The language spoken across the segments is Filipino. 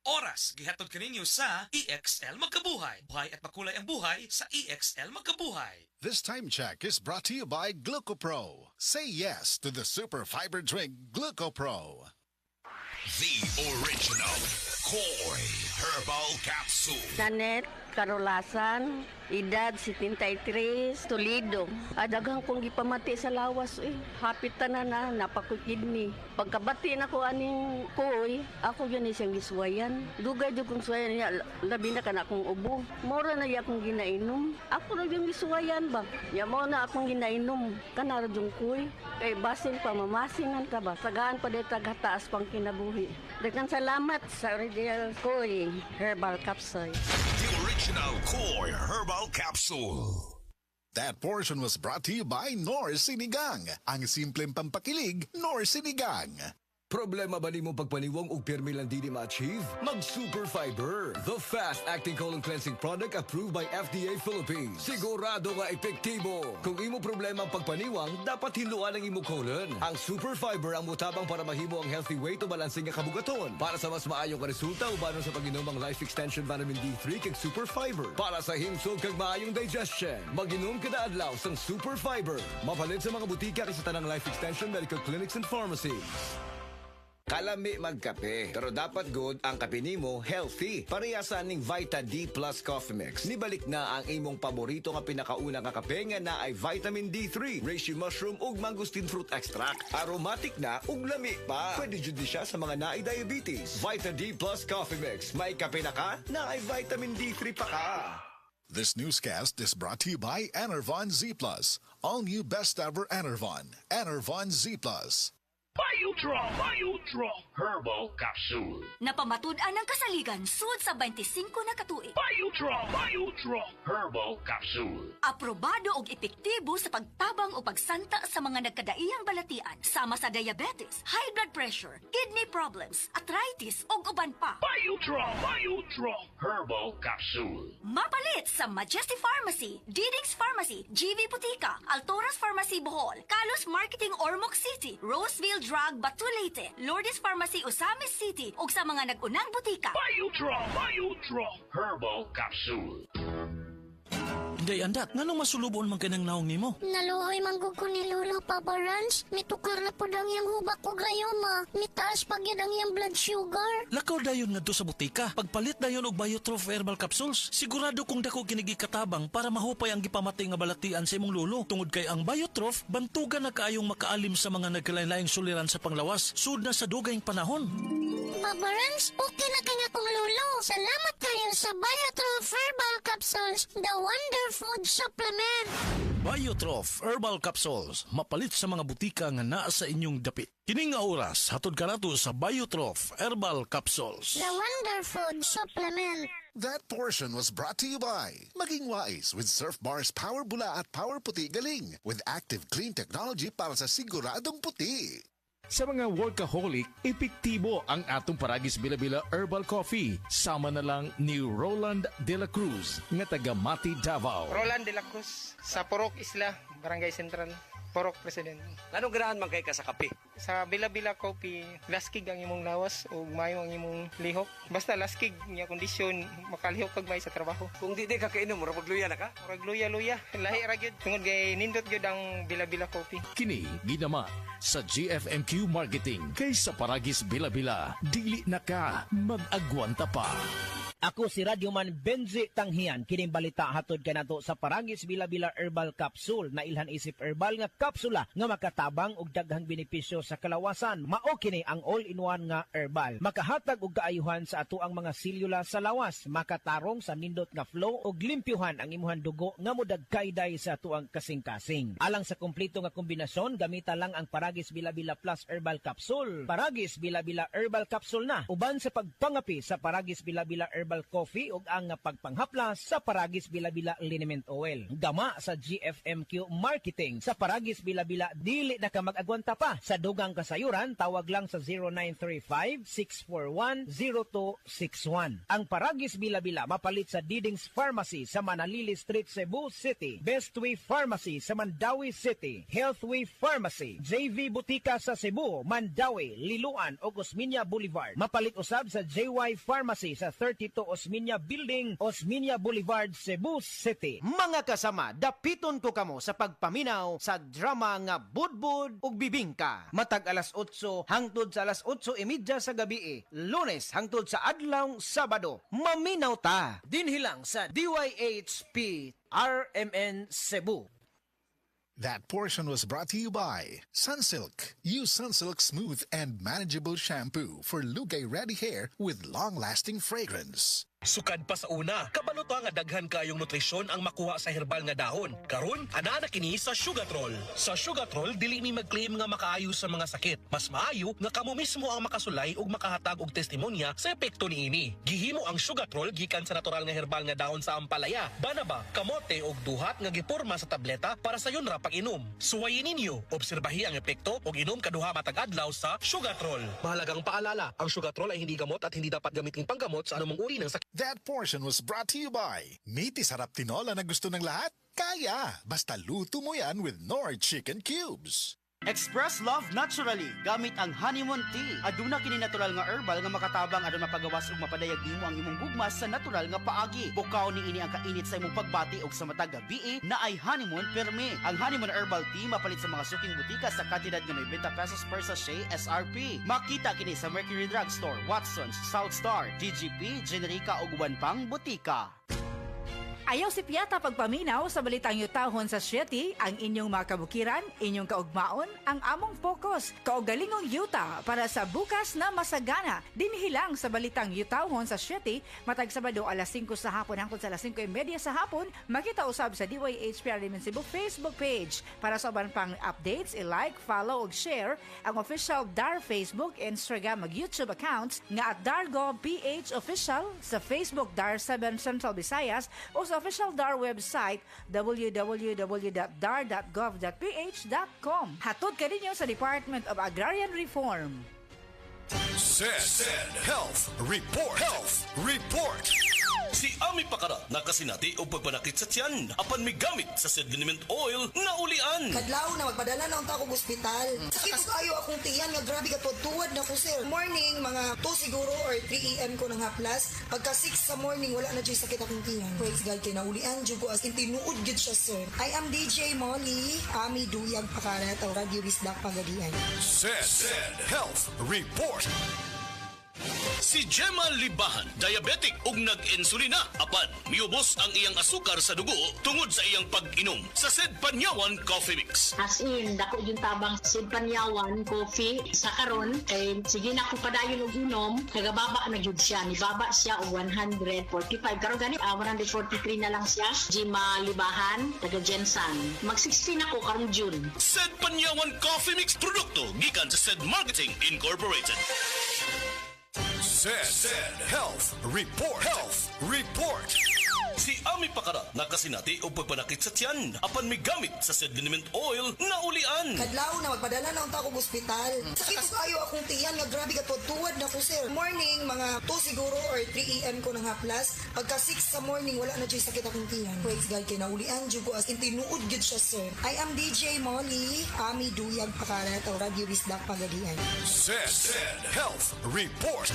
oras gihatod kaninyo sa EXL Magkabuhay. Buhay at makulay ang buhay sa EXL Magkabuhay. This time check is brought to you by GlucoPro. Say yes to the super fiber drink GlucoPro. The original Koi Herbal Capsule. Nanet Karolasan, edad 73, Toledo. Adagang kong gipamati sa lawas Hapit na napakukidney. Pagkabati na ko aning koy, ako yun siyang giswayan. Dugay jud kong swayan niya, labi na kana akong ubo. Mora na iya akong ginainom. Ako na yung giswayan ba? Ya mo na akong ginainom. Kanara yung koy. Kay basin pa, mamasingan ka ba? Sagaan pa dito taas pang kinabuhi. Daghang salamat sa original koy herbal capsule. The original Koi Herbal Capsule. That portion was brought to you by Nor Sinigang. Ang simpleng pampakilig, Nor Sinigang. Problema ba ni mo pagpaniwang og pirmi lang di ma-achieve? Mag Super Fiber, the fast-acting colon cleansing product approved by FDA Philippines. Sigurado nga epektibo. Kung imo problema ang pagpaniwang, dapat hiluan ang imo colon. Ang Super Fiber ang mutabang para mahimo ang healthy weight o balansing nga kabugaton. Para sa mas maayong resulta ubanon sa pag-inom ang Life Extension Vitamin D3 kag Super Fiber. Para sa himsog kag maayong digestion, mag-inom kada adlaw sang Super Fiber. Mapalit sa mga butika sa tanang Life Extension Medical Clinics and Pharmacies. Kalami magkape, pero dapat good ang kape nimo healthy. Parehasan ning Vita D Plus Coffee Mix. Nibalik na ang imong paborito nga pinakauna nga kape nga na ay vitamin D3, reishi mushroom ug mangosteen fruit extract. Aromatic na ug lami pa. Pwede jud siya sa mga naay diabetes. Vita D Plus Coffee Mix. May kape na ka, na ay vitamin D3 pa ka. This newscast is brought to you by Enervon Z+. All new best ever Enervon. Enervon Z+. Biodraw Herbal Capsule. Napamatud-an ang kasaligan sud sa 25 na katuig. Biodraw Herbal Capsule. Aprobado og epektibo sa pagtabang o pagsanta sa mga nagkadaiyang balatian sama sa diabetes, high blood pressure, kidney problems, arthritis ug uban pa. Biodraw Herbal Capsule. Mapalit sa Majesty Pharmacy, Diding's Pharmacy, GV Putika, Altoras Pharmacy Bohol, Kalos Marketing Ormoc City, Roseville Drug Batulete, Lourdes Pharmacy Osamis City ug sa mga nag-unang butika. Biodraw Herbal Capsule. Day andat, nganong masulubon man kanang naong nimo? Naluhoy manggug ko ni Lolo, Papa Rans. Mitukar na po ang iyang hubak ko gayoma. Mitaas pag yan ang iyang blood sugar. Lakaw dayon nga sa butika. Pagpalit dayon og Biotrof Herbal Capsules. Sigurado kung dako kinigi katabang para mahupay ang gipamatay nga balatian sa imong lolo. Tungod kay ang Biotrof, bantugan na kaayong makaalim sa mga nagkalain-laing suliran sa panglawas. Sud na sa dugayng panahon. Papa Rans, okay na kaya kong Lolo. Salamat kayo sa Biotrof Herbal Capsules, the Wonder Food Supplement. Biotrof Herbal Capsules, mapalit sa mga butika nga naa sa inyong dapit. Kining nga oras, hatod ka nato sa Biotrof Herbal Capsules. The Wonder Food Supplement. That portion was brought to you by Maging Wise with Surf Bar's Power Bula at Power Puti Galing with active clean technology para sa siguradong puti. Sa mga workaholic, epektibo ang atong Paragis Bila-Bila Herbal Coffee. Sama na lang ni Roland De La Cruz, nga taga Mati, Davao. Roland De La Cruz, sa Purok Isla, Barangay Central, Purok President. Anong ganahan man kay ka sa kape? Sa Bila-Bila Coffee, laskig ang imong lawas o mayo ang imong lihok. Basta laskig niya kondisyon, makalihok kag may sa trabaho. Kung di ka kainom, murag magluya na ka? Murag luya-luya, lahi ra gyud. Tungod kay nindot gyud ang Bila-Bila Coffee. Kini ginama sa GFMQ Marketing. Kay sa Paragis Bila-Bila, dili na ka mag-agwanta pa. Ako si Radyoman Benzi Tanghian. Kining balita hatod kanato sa Paragis Bila-Bila Herbal Capsule na ilhan isip herbal nga kapsula nga makatabang og daghang benepisyo sa kalawasan. Mao kini ang all-in-one nga herbal. Makahatag og kaayuhan sa ato ang mga selula sa lawas, makatarong sa nindot nga flow og limpyuhan ang imuhang dugo nga modagkayday sa ato ang kasing-kasing. Alang sa kompleto nga kombinasyon, gamita lang ang Paragis Bila-Bila Plus Herbal Capsule. Paragis Bila-Bila Herbal Capsule na uban sa pagpangapi sa Paragis Bila-Bila Herbal Herbal Coffee ug ang pagpanghaplas sa Paragis Bila-Bila Liniment Oil. Gama sa GFMQ Marketing sa Paragis Bila-Bila dili na ka mag-agwanta pa. Sa dugang kasayuran, tawag lang sa 0935-641-0261. Ang Paragis Bila-Bila mapalit sa Didings Pharmacy sa Manalili Street, Cebu City. Bestway Pharmacy sa Mandawi City. Healthway Pharmacy, JV Butika sa Cebu, Mandawi, Liluan o Osmeña Boulevard. Mapalit usab sa JY Pharmacy sa 32 Osmeña Building, Osmeña Boulevard, Cebu City. Mga kasama, dapiton ko kamo sa pagpaminaw sa drama nga Budbud ug Bibingka. Matag alas 8 hangtod sa alas 8:30 sa gabi, Lunes hangtod sa adlaw Sabado. Maminaw ta dinhilang sa DYHP RMN Cebu. That portion was brought to you by Sunsilk. Use Sunsilk Smooth and Manageable Shampoo for lugay-ready hair with long-lasting fragrance. Sukad pa sa una, kabalo to nga daghan kayong nutrisyon ang makuha sa herbal nga dahon. Karon, ana na kini sa Sugatrol. Sa Sugatrol, dili mi mag-claim nga makaayo sa mga sakit. Mas maayo nga kamo mismo ang makasulay ug makahatag og testimonya sa epekto niini. Gihimo ang Sugatrol gikan sa natural nga herbal nga dahon sa ampalaya, banaba, kamote ug duhat nga giporma sa tableta para sa yun ra pag-inom. Suwayin ninyo, obserbahi ang epekto ug inom kaduha matag adlaw sa Sugatrol. Mahalagang paalala, ang Sugatrol ay hindi gamot at hindi dapat gamitin panggamot sa anumang uri ng sakit. That portion was brought to you by Meaty Sarap Tinola na gusto ng lahat? Kaya! Basta luto mo yan with Knorr Chicken Cubes. Express love naturally gamit ang honeymoon tea. Aduna kini natural nga herbal nga makatabang aron mapagawas ug mapadayag nimo ang imong gugma sa natural nga paagi. Bukaw ni ini ang kainit sa imong pagbati ug sa matag gabi na ay honeymoon perme. Ang honeymoon herbal tea mapalit sa mga suking butika sa kantidad nga 90 pesos per sachet SRP. Makita kini sa Mercury Drugstore, Watson's, South Star, DGP, Generica ug uban pang butika. Ayaw si Piata pagpaminaw sa balitang yutahon sa Shetty, ang inyong mga kabukiran, inyong kaugmaon, ang among focus, kaugalingong yuta para sa bukas na masagana. Dinhilang sa balitang yutahon sa Shetty, matag Sabado alas 5 sa hapon hangtod sa alas 5:30 sa hapon, makita usab sa DYHP Alimen Cebu Facebook page. Para sa uban pang updates, i-like, follow ug share ang official DAR Facebook, Instagram ug YouTube accounts nga at DarGovPH Official sa Facebook DAR 7 Central Visayas o sa official DAR website www.dar.gov.ph.com. Hatod ka ninyo sa Department of Agrarian Reform. Said Health Report. Health Report. Si Ami Pakara nakasinati o pagpanakit sa tiyan apan may gamit sa said liniment oil na ulian. Kadlaw na magpadala na unta akong ospital. Sakit ug ayo akong tiyan nga grabe ka tuwad na ko sir. Morning mga 2 siguro or 3 AM ko nang haplas. Pagka 6 sa morning wala na jud sakit akong tiyan. Praise God kay naulian jud ko as in tinuod gid siya sir. I am DJ Molly, Ami Duyag Pakara taw Radio Bisdak Pagadian. Said Health Report. Si Gemma Libahan, diabetic ug nag-insulina, apan miubos ang iyang asukar sa dugo tungod sa iyang pag-inom sa Sed Panyawan Coffee Mix. As in, dako yung tabang Sed Panyawan Coffee sa karon kay sige na ko padayon og inom, nagababa na gyud siya, nibaba siya og 145 karon gani 143 na lang siya. Gemma Libahan, taga Jensan. Mag-16 ako karong June. Sed Panyawan Coffee Mix produkto gikan sa Sed Marketing Incorporated. Said Health Report. Health Report. Si Ami Pakara nakasinati o pagpanakit sa tiyan apan may gamit sa said liniment oil na ulian. Kadlaw na magpadala na unta akong ospital. Sakit ug ayo akong tiyan nga grabe ka tuwad na ko sir. Morning mga 2 siguro or 3 AM ko nang haplas. Pagka 6 sa morning wala na jud sakit akong tiyan. Praise God kay naulian jud ko as in tinuod gid siya sir. I am DJ Molly, Ami Duyag Pakara taw Radio Bisdak Pagadian. Said Health Report.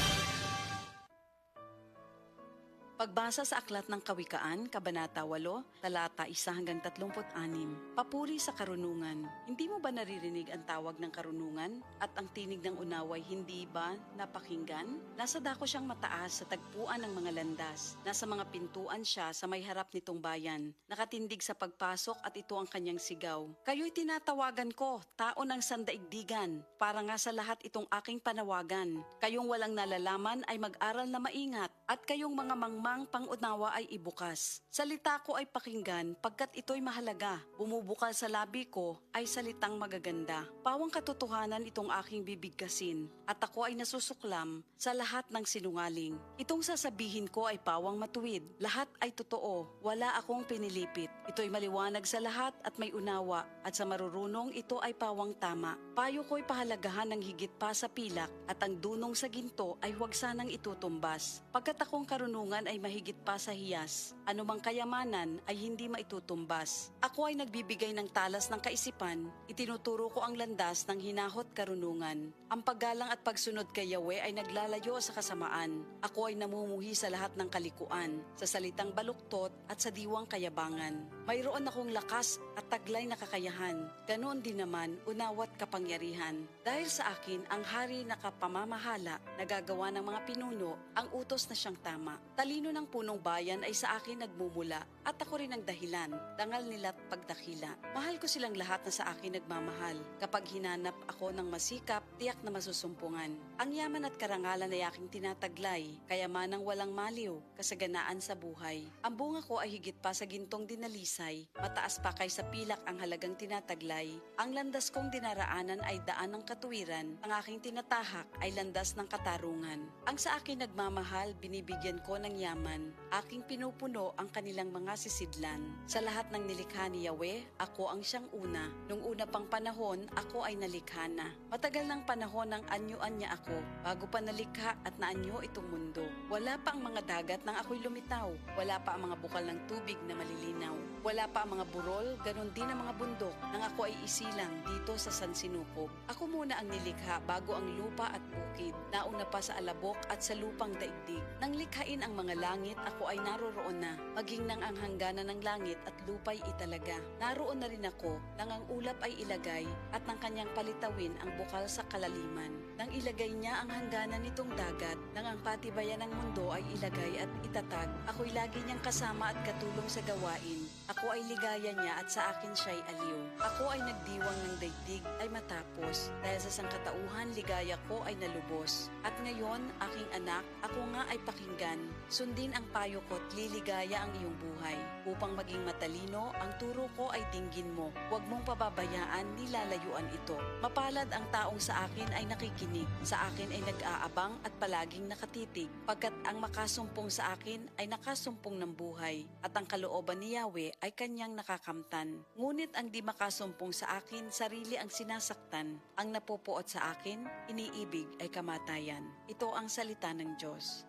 Pagbasa sa Aklat ng Kawikaan, Kabanata 8, Talata 1 hanggang 36. Papuri sa karunungan. Hindi mo ba naririnig ang tawag ng karunungan at ang tinig ng unaway hindi ba napakinggan? Nasa dako siyang mataas sa tagpuan ng mga landas. Nasa mga pintuan siya sa may harap nitong bayan. Nakatindig sa pagpasok at ito ang kanyang sigaw. Kayo'y tinatawagan ko, tao ng sandaigdigan. Para nga sa lahat itong aking panawagan. Kayong walang nalalaman ay mag-aral na maingat at kayong mga mang pangunawa ay ibukas. Salita ko ay pakinggan pagkat ito'y mahalaga. Bumubukal sa labi ko ay salitang magaganda. Pawang katotohanan itong aking bibigkasin at ako ay nasusuklam sa lahat ng sinungaling. Itong sasabihin ko ay pawang matuwid. Lahat ay totoo. Wala akong pinilipit. Ito'y maliwanag sa lahat at may unawa at sa marurunong ito ay pawang tama. Payo ko'y pahalagahan ng higit pa sa pilak at ang dunong sa ginto ay huwag sanang itutumbas. Pagkat akong karunungan ay mahigit pa sa hiyas, anumang kayamanan ay hindi maitutumbas. Ako ay nagbibigay ng talas ng kaisipan, itinuturo ko ang landas ng hinahot karunungan. Ang paggalang at pagsunod kay Yahweh ay naglalayo sa kasamaan. Ako ay namumuhi sa lahat ng kalikuan, sa salitang baluktot at sa diwang kayabangan. Mayroon akong lakas at taglay na kakayahan, ganoon din naman unawat kapangyarihan. Dahil sa akin ang hari na kapamamahala, nagagawa ng mga pinuno ang utos na siyang tama. Talino ng punong bayan ay sa akin nagmumula at ako rin ang dahilan, dangal nila't pagdakila. Mahal ko silang lahat na sa akin nagmamahal. Kapag hinanap ako ng masikap, tiyak na masusumpungan. Ang yaman at karangalan ay aking tinataglay, kayamanang walang maliw, kasaganaan sa buhay. Ang bunga ko ay higit pa sa gintong dinalisay, mataas pa kaysa pilak ang halagang tinataglay. Ang landas kong dinaraanan ay daan ng katuwiran, ang aking tinatahak ay landas ng katarungan. Ang sa akin nagmamahal, binibigyan ko ng yaman. Aking pinupuno ang kanilang mga sisidlan. Sa lahat ng nilikha ni Yahweh, ako ang siyang una. Nung una pang panahon, ako ay nalikha na. Matagal ng panahon nang anyuan niya ako, bago pa nalikha at naanyo itong mundo. Wala pa ang mga dagat nang ako'y lumitaw. Wala pa ang mga bukal ng tubig na malilinaw. Wala pa ang mga burol, ganon din ang mga bundok nang ako ay isilang dito sa Sansinukob. Ako muna ang nilikha bago ang lupa at bukid. Nauna pa sa alabok at sa lupang daigdig. Nang likhain ang mga langit, ako ay naroroon na. Maging nang ang hangganan ng langit at lupa'y italaga. Naroon na rin ako nang ang ulap ay ilagay at nang kanyang palitawin ang bukal sa kalaliman. Nang ilagay niya ang hangganan nitong dagat, nang ang patibayan ng mundo ay ilagay at itatag, ako'y lagi niyang kasama at katulong sa gawain. Ako ay ligaya niya at sa akin siya'y aliw. Ako ay nagdiwang ng daigdig ay matapos. Dahil sa sangkatauhan, ligaya ko ay nalubos. At ngayon, aking anak, ako nga ay pakinggan. Sundin ang payo ko't liligaya ang iyong buhay. Upang maging matalino, ang turo ko ay dinggin mo. Huwag mong pababayaan, nilalayuan ito. Mapalad ang taong sa akin ay nakikinig. Sa akin ay nag-aabang at palaging nakatitig. Pagkat ang makasumpong sa akin ay nakasumpong ng buhay. At ang kalooban ni Yahweh ay kanyang nakakamtan. Ngunit ang di makasumpong sa akin, sarili ang sinasaktan. Ang napupuot sa akin, iniibig ay kamatayan. Ito ang salita ng Diyos.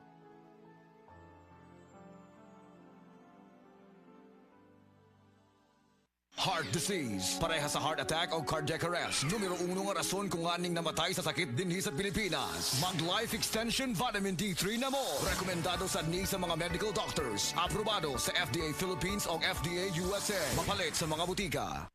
Heart disease, pareha sa heart attack o cardiac arrest. Numero 1 nga rason kung aning namatay sa sakit dinhi sa Pilipinas. Mag Life Extension Vitamin D3 na mo. Rekomendado sa mga medical doctors. Aprobado sa FDA Philippines o FDA USA. Mapalit sa mga butika.